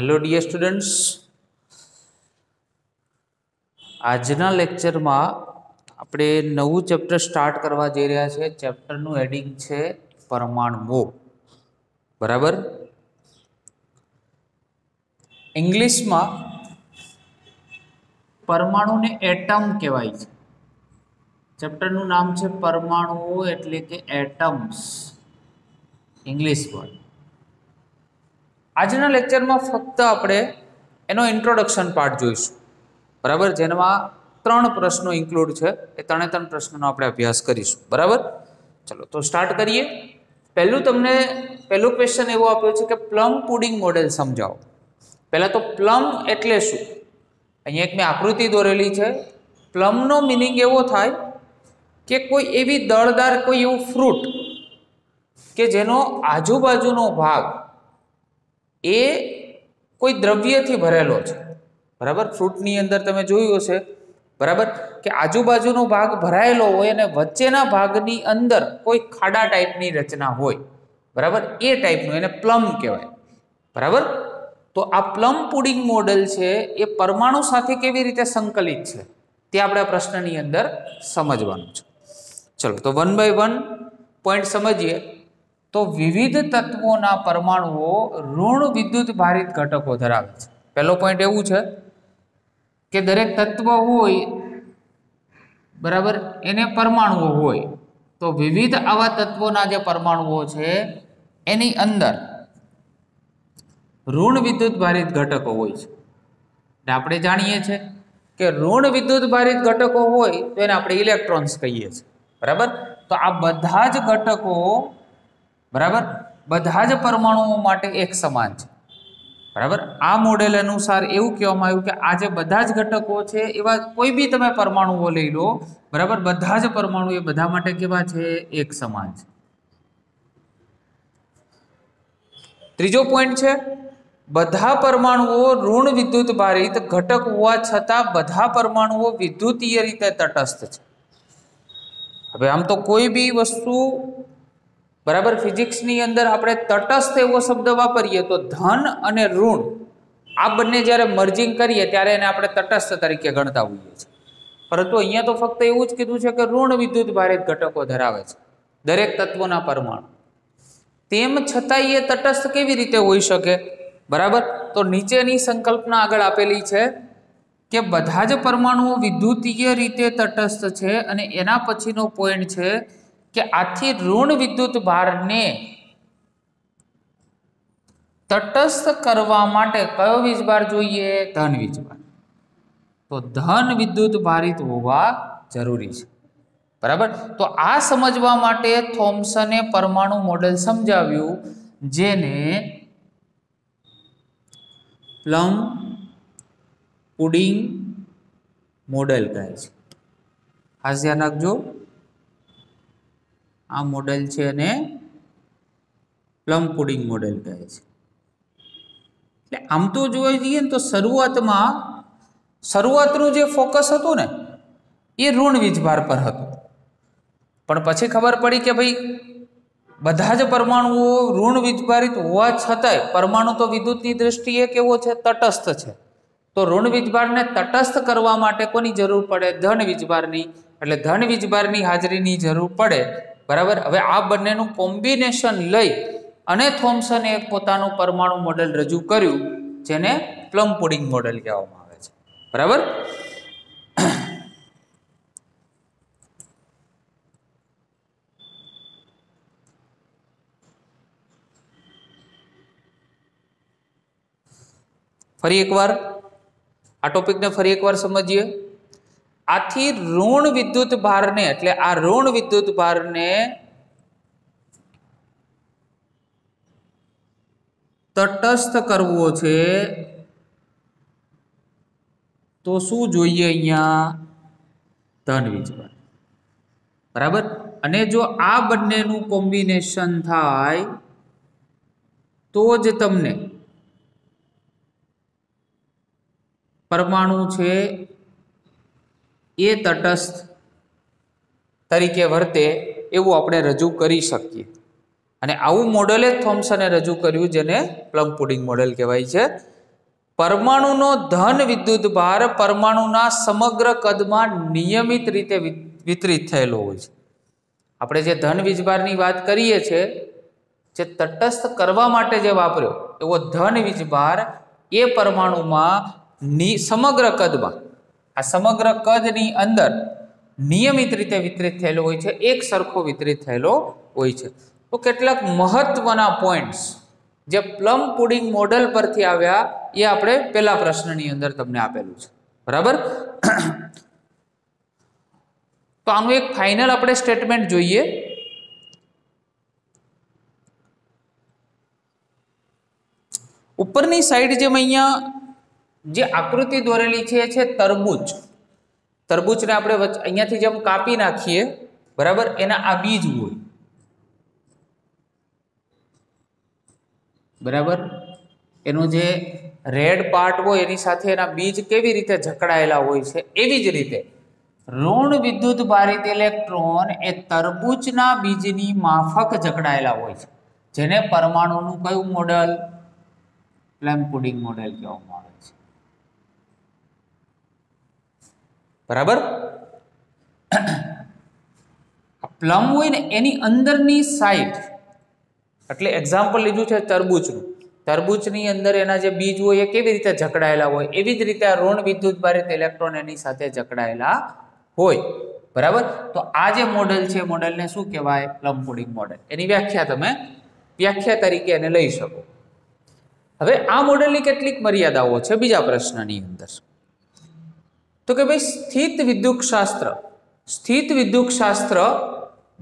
Hello dear students, આજના લેક્ચરમાં આપણે નવું ચેપ્ટર સ્ટાર્ટ કરવા જઈ રહ્યા છે। ચેપ્ટરનું હેડિંગ છે પરમાણુઓ। બરાબર, ઇંગ્લિશમાં પરમાણુને એટમ કહેવાય છે। ચેપ્ટરનું નામ છે પરમાણુઓ એટલે કે એટમ્સ, ઇંગ્લિશ વર્ડ। આજના લેક્ચરમાં ફક્ત આપણે એનો ઇન્ટ્રોડક્શન પાર્ટ જોઈશું। बराबर, जेनां 3 प्रश्नों इंक्लूड है। ए 3 प्रश्नों आपणे अभ्यास करीशुं। बराबर, चलो तो स्टार्ट करिए। पहलू क्वेश्चन एवो आप्यो छे कि प्लम पुडिंग मॉडल समझाओ। पहला तो प्लम एटले शुं? अहींया एक मैं आकृति दोरेली है। प्लमनो मीनिंग एवो थाय कि कोई एवी दळदार कोई एवुं फ्रूट के जेनो आजुबाजुनो भाग ए कोई द्रव्यथी भरेलो छे। बराबर, फ्रूटनी अंदर तमे जोयुं हशे। बराबर, कि आजुबाजुनो भाग भरायेलो होय अने वच्चेना भागनी अंदर कोई खाड़ा टाइपनी रचना होय। बराबर, ए टाइपनुं एने प्लम कहेवाय। बराबर, तो आ प्लम पुडिंग मॉडल छे ए परमाणु साथे केवी रीते संकलित छे ते आपणे आ प्रश्ननी अंदर समजवानुं छे। चलो तो 1 बाय 1 पॉइंट समझीए। तो विविध तत्वोना परमाणुओ ऋण विद्युत भारित घटको धरावे छे। पहलो पॉइंट एवुं छे कि दरेक तत्व होय, बराबर, एने परमाणुओ होय। तो विविध आवा तत्वोना जे परमाणुओ छे एनी अंदर ऋण विद्युत भारित घटको होय छे। आपणे जाणीए छे कि ऋण विद्युत भारित घटको होय तो एने आपणे इलेक्ट्रॉन्स कहीए छे। बराबर, तो आ बधा ज घटको, बराबर, बधा ज परमाणुओ माटे एक समान छे। बराबर, आ मॉडल अनुसार एवं कहेवामां आव्युं कि आ जे बधा ज घटको छे एवा कोई बी तमे परमाणुओ लई लो। बराबर, बधा ज परमाणु ए बधा माटे केवा छे? एक समान छे। त्रीजो पॉइंट छे, बधा परमाणुओ ऋण विद्युत भारित घटक होवा छतां बधा परमाणुओ विद्युतीय रीते तटस्थ छे। हवे आम तो कोई बी वस्तु, बराबर, फिजिक्सनी अंदर आपणे तटस्थ एवो शब्द वापरीए तो धन अने ऋण आ बंने ज्यारे मर्जिंग करीए त्यारे एने आपणे तटस्थ तरीके गणता होईए छीए। परंतु अहींया तो फक्त एवुं ज कीधुं छे कि ऋण विद्युत भारित घटको धरावे छे दरेक तत्वोना परमाणु। तेम छतांय ए तटस्थ केवी रीते होई शके? बराबर, तो नीचेनी संकल्पना आगळ आपेली छे कि बधा ज परमाणुओ विद्युतीय रीते तटस्थ छे अने एना पछीनो पॉइंट छे कि आथी ऋण विद्युत भारने तटस्थ करवा माटे कयो वीजभार जोईए? धन वीजभार। तो धन विद्युत भारित होवा जरूरी छे। बराबर, तो आ समझवा माटे थॉम्सने परमाणु मॉडल समजाव्युं जेने प्लम पुडिंग मॉडल कहे छे। खास ध्यान राखजो, आ मॉडल छे ने प्लम पुडिंग मॉडल कहे छे। એટલે આમ તો જોવા જઈએ ને તો શરૂઆતનું જે ફોકસ હતું ને એ ઋણ વીજભાર પર હતું, પણ પછી ખબર પડી કે ભાઈ બધા જ પરમાણુઓ ઋણ વીજભારિત હોવા છતાંય પરમાણુ તો વિદ્યુતની દ્રષ્ટિએ કેવો છે? તટસ્થ છે। તો ઋણ વીજભારને તટસ્થ કરવા માટે કોની જરૂર પડે? ધન વીજભારની। એટલે ધન વીજભારની હાજરીની જરૂર પડે। बराबर, हवे आ बंनेनुं कॉम्बिनेशन लई अने थॉम्सने एक पोतानुं परमाणु मॉडल रजू कर्युं जेने प्लम पुडिंग मॉडल कहेवामां आवे छे। बराबर, फरी एकवार आ टॉपिकने फरी एकवार समझीए। आथी ऋण विद्युत भारने એટલે આ ઋણ વિદ્યુત ભારને તટસ્થ કરવો છે તો શું જોઈએ? અહીંયા ધન વીજભાર। બરાબર, અને જો આ બંનેનું કોમ્બિનેશન થાય તો જ તમને પરમાણુ છે એ તટસ્થ તરીકે વર્તે એવું આપણે રજૂ કરી શકીએ। અને આવું મોડલ જ થોમ્સને રજૂ કર્યું જેને પ્લમ પુડિંગ મોડલ કહેવાય છે। પરમાણુનો ધન વિદ્યુત ભાર પરમાણુના સમગ્ર કદમાં નિયમિત રીતે વિતરિત થયેલો હોય છે. આપણે જે ધન વીજભારની વાત કરીએ છીએ, જે તટસ્થ કરવા માટે જે વાપર્યો એવો ધન વીજભાર એ પરમાણુમાં સમગ્ર કદમાં, આ સમગ્ર કદની અંદર નિયમિત રીતે વિતરિત થયેલો હોય છે, એક સરખો વિતરિત થયેલો હોય છે. તો કેટલાક મહત્વના પોઈન્ટ્સ જે પ્લમ પુડિંગ મોડેલ પરથી આવ્યા એ આપણે પહેલા પ્રશ્નની અંદર તમને આપેલું છે. બરાબર. તો આનું એક ફાઇનલ આપણે સ્ટેટમેન્ટ જોઈએ. ઉપરની સાઈડ જેમ અહીંયા જે આકૃતિ દોરેલી છે તરબૂચ. તરબૂચને આપણે અહીંયાથી જેમ કાપી નાખીએ, બરાબર, એના આ બીજ હોય, બરાબર, એનો જે રેડ પાર્ટ હોય એની સાથે એના બીજ કેવી રીતે જકડાયેલા હોય છે, એવી જ રીતે ઋણ વિદ્યુત ભારિત ઇલેક્ટ્રોન એ તરબૂચના બીજની માફક જકડાયેલા હોય છે, જેને પરમાણુનું કયું મોડેલ? પ્લમ પુડિંગ મોડેલ કહેવામાં આવે છે. બરાબર. પ્લમ હોય ને એની અંદરની સાઈડ, એટલે એક્ઝામ્પલ લીધું છે તરબૂચનું. તરબૂચની અંદર એના જે બીજ હોય એ કેવી રીતે જકડાયેલા હોય, એવી જ રીતે આ ઋણ વિદ્યુત ભારિત ઇલેક્ટ્રોન એની સાથે જકડાયેલા હોય. બરાબર. તો આ જે મોડેલ છે, મોડેલને શું કહેવાય? Plum pudding model. એની વ્યાખ્યા તમે વ્યાખ્યા તરીકે એને લઈ શકો. હવે આ મોડેલની કેટલીક મર્યાદાઓ છે બીજા પ્રશ્નની અંદર. તો કે ભાઈ સ્થિત વિદ્યુતશાસ્ત્ર,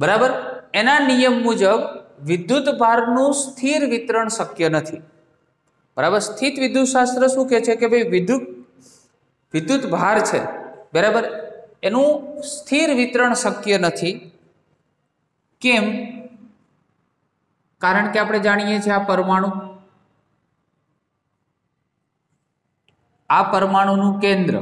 બરાબર, એના નિયમ મુજબ વિદ્યુત ભારનું સ્થિર વિતરણ શક્ય નથી. બરાબર. સ્થિત વિદ્યુતશાસ્ત્ર શું કહે છે કે ભાઈ વિદ્યુત ભાર છે, બરાબર, એનું સ્થિર વિતરણ શક્ય નથી. કેમ? કારણ કે આપણે જાણીએ છીએ આ પરમાણુનું કેન્દ્ર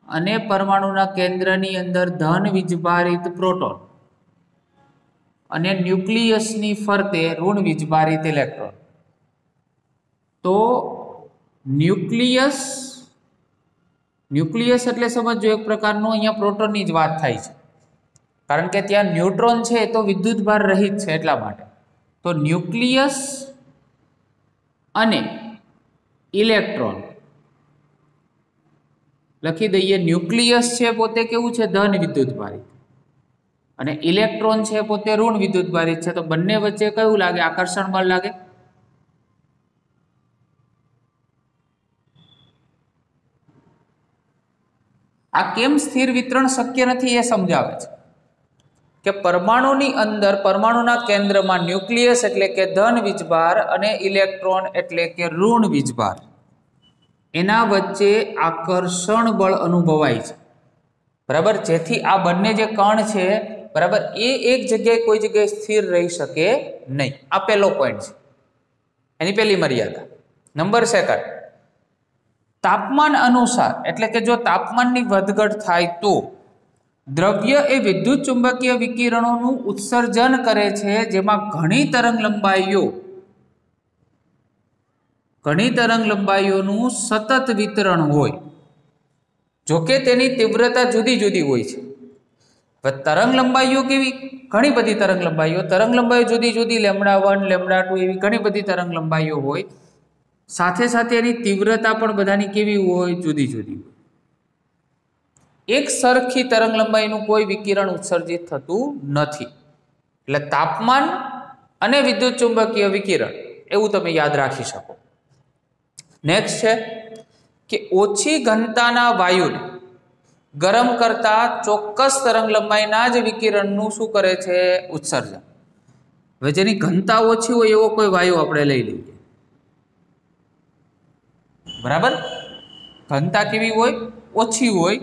અને પરમાણુના કેન્દ્રની અંદર ધન વીજભારિત પ્રોટોન અને ન્યુક્લિયસની ફરતે ઋણ વીજભારિત ઇલેક્ટ્રોન. તો ન્યુક્લિયસ એટલે સમજો એક પ્રકારનો અહીંયા પ્રોટોનની જ વાત થાય છે, કારણ કે ત્યાં ન્યુટ્રોન છે તો વિદ્યુત ભાર રહિત છે એટલા માટે. તો ન્યુક્લિયસ અને ઇલેક્ટ્રોન લખી દઈએ. ન્યુક્લિયસ છે પોતે કેવું છે? ધન વિદ્યુત ભારિત, અને ઇલેક્ટ્રોન છે પોતે ઋણ વિદ્યુત ભારિત છે. તો બંને વચ્ચે કયું લાગે? આકર્ષણ બળ લાગે. આ કેમ સ્થિર વિતરણ શક્ય નથી એ સમજાવે છે કે પરમાણુની અંદર, પરમાણુના કેન્દ્રમાં ન્યુક્લિયસ એટલે કે ધન વીજભાર અને ઇલેક્ટ્રોન એટલે કે ઋણ વીજભાર, એના વચ્ચે આકર્ષણ બળ અનુભવાય છે. બરાબર. જેથી આ બંને જે કણ છે, બરાબર, એ એક જગ્યાએ કોઈ જગ્યાએ સ્થિર રહી શકે નહીં. આ પહેલો પોઈન્ટ છે, એની પહેલી મર્યાદા. નંબર સેકન્ડ, તાપમાન અનુસાર, એટલે કે જો તાપમાનની વધઘટ થાય તો દ્રવ્ય એ વિદ્યુત ચુંબકીય વિકિરણોનું ઉત્સર્જન કરે છે, જેમાં ઘણી તરંગ લંબાઈઓનું સતત વિતરણ હોય. જોકે તેની તીવ્રતા જુદી જુદી હોય છે. તરંગ લંબાઈઓ કેવી? ઘણી બધી તરંગ લંબાઈઓ જુદી જુદી, λ1, λ2 એવી ઘણી બધી તરંગ લંબાઈઓ હોય. સાથે સાથે એની તીવ્રતા પણ બધાની કેવી હોય? જુદી જુદી હોય. એક સરખી તરંગ લંબાઈનું કોઈ વિકિરણ ઉત્સર્જિત થતું નથી. એટલે તાપમાન અને વિદ્યુત ચુંબકીય વિકિરણ, એવું તમે યાદ રાખી શકો. નેક્સ્ટ છે કે ઓછી ઘનતાના વાયુને ગરમ કરતા ચોક્કસ તરંગ લંબાઈના જ વિકિરણનું શું કરે છે? ઉત્સર્જન. હવે જેની ઘનતા ઓછી હોય એવો કોઈ વાયુ આપણે લઈ લઈએ. બરાબર. ઘનતા કેવી હોય? ઓછી હોય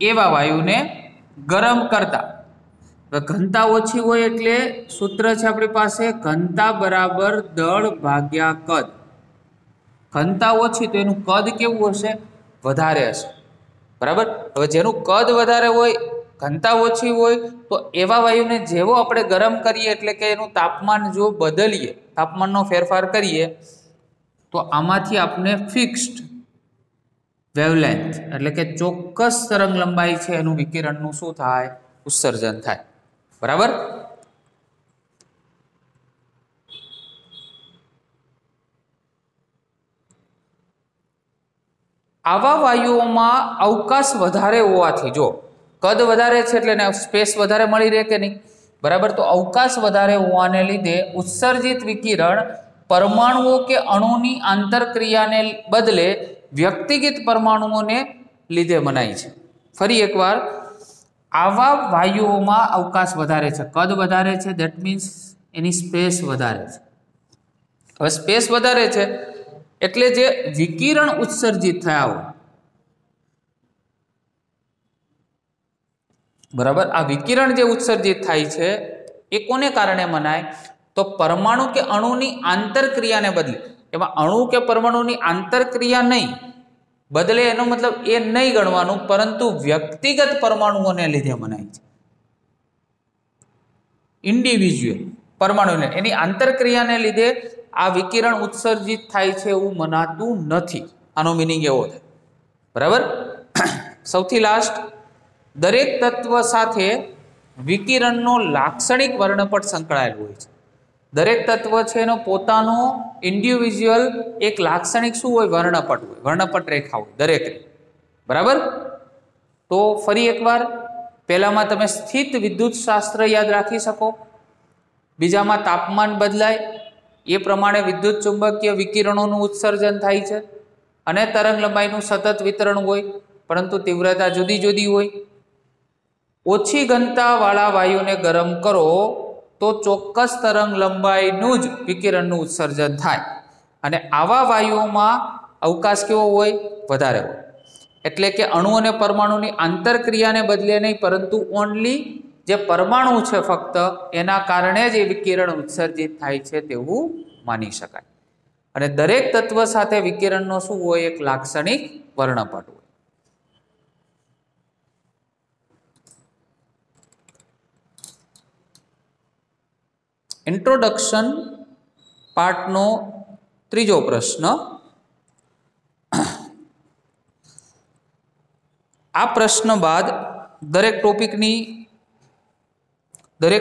એવા વાયુને ગરમ કરતા. ઘનતા ઓછી હોય એટલે સૂત્ર છે આપણી પાસે, ઘનતા બરાબર દળ ભાગ્યા કદ. ઘનતા ઓછી તો એનું કદ કેવું હશે? વધારે હશે. બરાબર. હવે જેનું કદ વધારે હોય, ઘનતા ઓછી હોય, તો એવા વાયુને જેવો આપણે ગરમ કરીએ, એટલે કે એનું તાપમાન જો બદલીએ, તાપમાનનો ફેરફાર કરીએ, તો આમાંથી આપણે ફિક્સ્ડ વેવલેન્થ એટલે કે ચોક્કસ તરંગ લંબાઈ છે એનું વિકિરણનું શું થાય? ઉત્સર્જન થાય. બરાબર? આવા વાયુઓમાં અવકાશ વધારે હોવાથી, જો કદ વધારે છે એટલે એને સ્પેસ વધારે મળી રહે કે નહીં? બરાબર. તો અવકાશ વધારે હોવાને લીધે ઉત્સર્જિત વિકિરણ પરમાણુઓ કે અણુની આંતરક્રિયાને બદલે વ્યક્તિગત પરમાણુઓને લીધે મનાય છે. ફરી એકવાર, આવા વાયુઓમાં અવકાશ વધારે છે, કદ વધારે છે, દેટ મીન્સ એની સ્પેસ વધારે છે. હવે સ્પેસ વધારે છે એટલે જે વિકિરણ ઉત્સર્જિત થયા હોય, બરાબર, આ વિકિરણ જે ઉત્સર્જિત થાય છે એ કોને કારણે મનાય? તો પરમાણુ કે અણુની આંતરક્રિયાને બદલે, એમાં અણુ કે પરમાણુની આંતરક્રિયા નહીં બદલે, એનો મતલબ એ નહીં ગણવાનું, પરંતુ વ્યક્તિગત પરમાણુઓને લીધે મનાય છે. ઇન્ડિવિજ્યુઅલ પરમાણુને, એની આંતરક્રિયાને લીધે આ વિકિરણ ઉત્સર્જિત થાય છે એવું મનાતું નથી. આનો મિનિંગ એવો થાય. બરાબર. સૌથી લાસ્ટ, દરેક તત્વ સાથે વિકિરણનો લાક્ષણિક વર્ણપટ સંકળાયેલો હોય છે. દરેક તત્વ છે એનો પોતાનો ઇન્ડિવિજ્યુઅલ એક લાક્ષણિક શું હોય? વર્ણપટ હોય, વર્ણપટ રેખા હોય દરેક. બરાબર. તો ફરી એકવાર, પહેલામાં તમે સ્થિત વિદ્યુત શાસ્ત્ર યાદ રાખી શકો, બીજામાં તાપમાન બદલાય એ પ્રમાણે વિદ્યુત ચુંબકીય વિકિરણોનું ઉત્સર્જન થાય છે, અને તરંગ લંબાઈનું સતત વિતરણ હોય પરંતુ તીવ્રતા જુદી જુદી હોય. ઓછી ઘનતાવાળા વાયુને ગરમ કરો તો ચોક્કસ તરંગ લંબાઈનું જ વિકિરણનું ઉત્સર્જન થાય, અને આવા વાયુઓમાં અવકાશ કેવો હોય? વધારે હોય. એટલે કે અણુ અને પરમાણુની આંતરક્રિયાને બદલે નહીં, પરંતુ ઓનલી જે પરમાણુ છે ફક્ત એના કારણે જ એ વિકિરણ ઉત્સર્જિત થાય છે તેવું માની શકાય. અને દરેક તત્વ સાથે વિકિરણનો શું હોય? એક લાક્ષણિક વર્ણપટ હોય. ઇન્ટ્રોડક્શન પાર્ટનો ત્રીજો પ્રશ્ન. આ પ્રશ્ન બાદ દરેક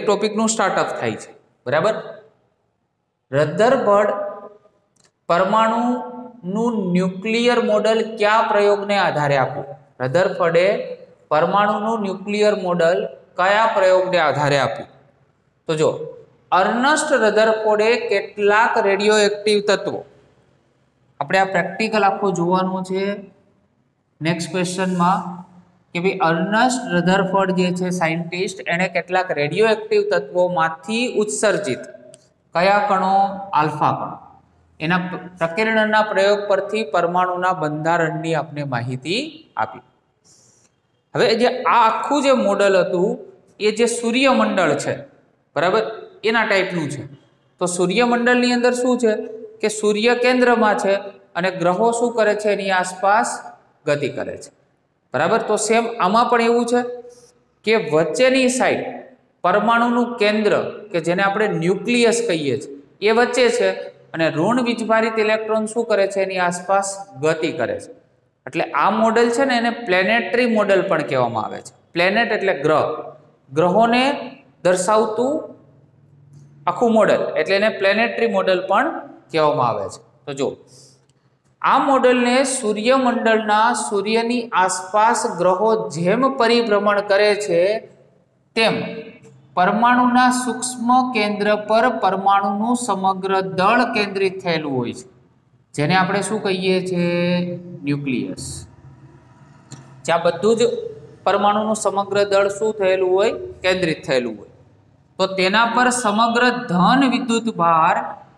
ટોપિકનું સ્ટાર્ટઅપ થાય છે. બરાબર. રધરફર્ડ પરમાણુનું ન્યુક્લિયર મોડલ કયા પ્રયોગને આધારે આપ્યું? રધરફર્ડે પરમાણુનું ન્યુક્લિયર મોડલ કયા પ્રયોગને આધારે આપ્યું? તો જો, અર્નસ્ટ રધરફોર્ડે કેટલાક રેડિયો એક્ટિવ તત્વો, આપણે આ પ્રેક્ટિકલ આખું જોવાનું છે નેક્સ્ટ ક્વેશ્ચનમાં, કે ભાઈ અર્નસ્ટ રધરફોર્ડ જે છે સાયન્ટિસ્ટ, એણે કેટલાક રેડિયો એક્ટિવ તત્વોમાંથી ઉત્સર્જિત કયા કણો? આલ્ફા કણો. એના પ્રકીર્ણનના પ્રયોગ પરથી પરમાણુના બંધારણની આપણે માહિતી આપી. હવે જે આ આખું જે મોડલ હતું એ જે સૂર્યમંડળ છે, બરાબર, એના ટાઈપનું છે. તો સૂર્યમંડળની અંદર શું છે કે સૂર્ય કેન્દ્રમાં છે અને ગ્રહો શું કરે છે? એની આસપાસ ગતિ કરે છે. બરાબર. તો સેમ આમાં પણ એવું છે કે વચ્ચેની સાઈડ પરમાણુનું કેન્દ્ર, કે જેને આપણે ન્યુક્લિયસ કહીએ છીએ, એ વચ્ચે છે, અને ઋણ વીજભારિત ઇલેક્ટ્રોન શું કરે છે? એની આસપાસ ગતિ કરે છે. એટલે આ મોડેલ છે ને એને પ્લેનેટરી મોડેલ પણ કહેવામાં આવે છે. પ્લેનેટ એટલે ગ્રહ, ગ્રહોને દર્શાવતું આખું મોડેલ, એટલે એને પ્લેનેટરી મોડેલ પણ કહેવામાં આવે છે. તો જો, આ મોડેલને સૂર્યમંડળના સૂર્યની આસપાસ ગ્રહો જેમ પરિભ્રમણ કરે છે તેમ પરમાણુના સૂક્ષ્મ કેન્દ્ર પર પરમાણુનું સમગ્ર દળ કેન્દ્રિત થયેલું હોય છે, જેને આપણે શું કહીએ છીએ? ન્યુક્લિયસ. જ્યાં બધું જ પરમાણુનું સમગ્ર દળ શું થયેલું હોય? કેન્દ્રિત થયેલું હોય. તો તેના પર સમગ્ર ધન વિદ્યુત ભાર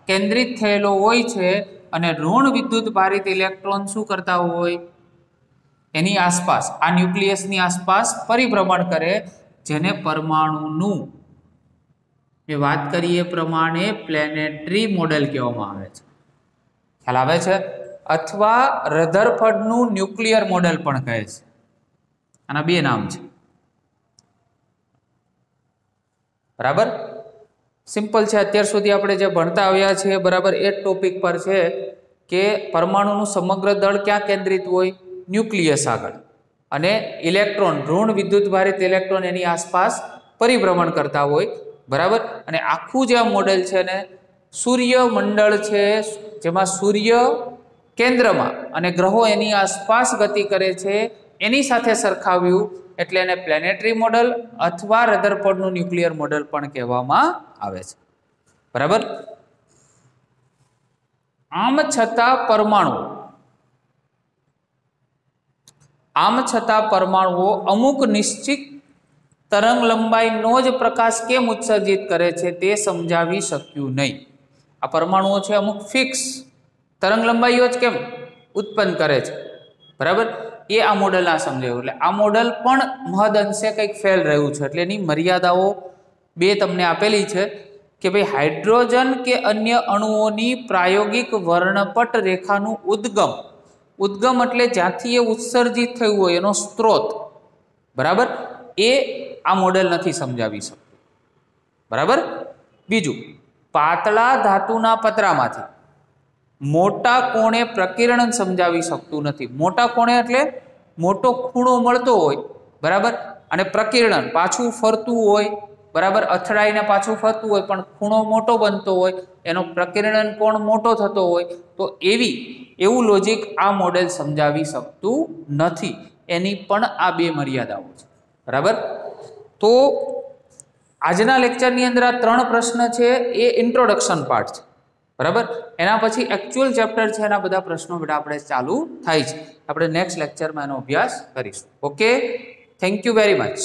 કેન્દ્રિત થયેલો હોય છે, અને ઋણ વિદ્યુત ભારિત ઇલેક્ટ્રોન શું કરતા હોય? એની આસપાસ, આ ન્યુક્લિયસની આસપાસ પરિભ્રમણ કરે, જેને પરમાણુનું એ વાત કરીએ પ્રમાણે પ્લેનેટરી મોડેલ કહેવામાં આવે છે. ખ્યાલ આવે છે? અથવા રધરફર્ડનું ન્યુક્લિયર મોડેલ પણ કહે છે. આના બે નામ છે. બરાબર. સિમ્પલ છે. અત્યાર સુધી આપણે જે ભણતા આવ્યા છીએ, બરાબર, એ જ ટોપિક પર છે. કે પરમાણુનું સમગ્ર દળ ક્યાં કેન્દ્રિત હોય? ન્યુક્લિયસ આગળ, અને ઇલેક્ટ્રોન, ઋણ વિદ્યુત ભારિત ઇલેક્ટ્રોન એની આસપાસ પરિભ્રમણ કરતા હોય, બરાબર. અને આખું જે આ મોડેલ છે ને સૂર્યમંડળ છે, જેમાં સૂર્ય કેન્દ્રમાં અને ગ્રહો એની આસપાસ ગતિ કરે છે, એની સાથે સરખાવ્યું એટલે એને પ્લેનેટરી મોડલ અથવા રધરફોર્ડનું ન્યુક્લિયર મોડલ પણ કહેવામાં આવે છે, બરાબર. આમ છતાં પરમાણુઓ અમુક નિશ્ચિત તરંગ લંબાઈનો જ પ્રકાશ કેમ ઉત્સર્જિત કરે છે તે સમજાવી શક્યું નહીં. આ પરમાણુઓ છે અમુક ફિક્સ તરંગ લંબાઈઓ જ કેમ ઉત્પન્ન કરે છે, બરાબર. એ આ મોડલ ના સમજાયું. એટલે આ મોડલ પણ મહદ અંશે કંઈક ફેલ રહ્યું છે. એટલે એની મર્યાદાઓ બે તમને આપેલી છે કે ભાઈ હાઇડ્રોજન કે અન્ય અણુઓની પ્રાયોગિક વર્ણપટ રેખાનું ઉદ્ગમ એટલે જ્યાંથી એ ઉત્સર્જિત થયું હોય એનો સ્ત્રોત, બરાબર, એ આ મોડેલ નથી સમજાવી શકતું, બરાબર. બીજું, પાતળા ધાતુના પતરામાંથી મોટા કોણે પ્રકિરણ સમજાવી શકતું નથી. મોટા કોણે એટલે મોટો ખૂણો મળતો હોય, બરાબર, અને પ્રકિરણ પાછું ફરતું હોય, બરાબર, અથડાઈને પાછું ફરતું હોય પણ ખૂણો મોટો બનતો હોય, એનો પ્રકિરણ કોણ મોટો થતો હોય, તો એવું લોજિક આ મોડેલ સમજાવી શકતું નથી. એની પણ આ બે મર્યાદાઓ છે, બરાબર. તો આજના લેક્ચરની અંદર આ 3 પ્રશ્ન છે એ ઇન્ટ્રોડક્શન પાર્ટ છે, બરાબર. એના પછી એક્ચ્યુઅલ ચેપ્ટર છે, એના બધા પ્રશ્નો બેટા આપણે ચાલુ થાય છે. આપણે નેક્સ્ટ લેક્ચરમાં એનો અભ્યાસ કરીશું. Okay, thank you very much.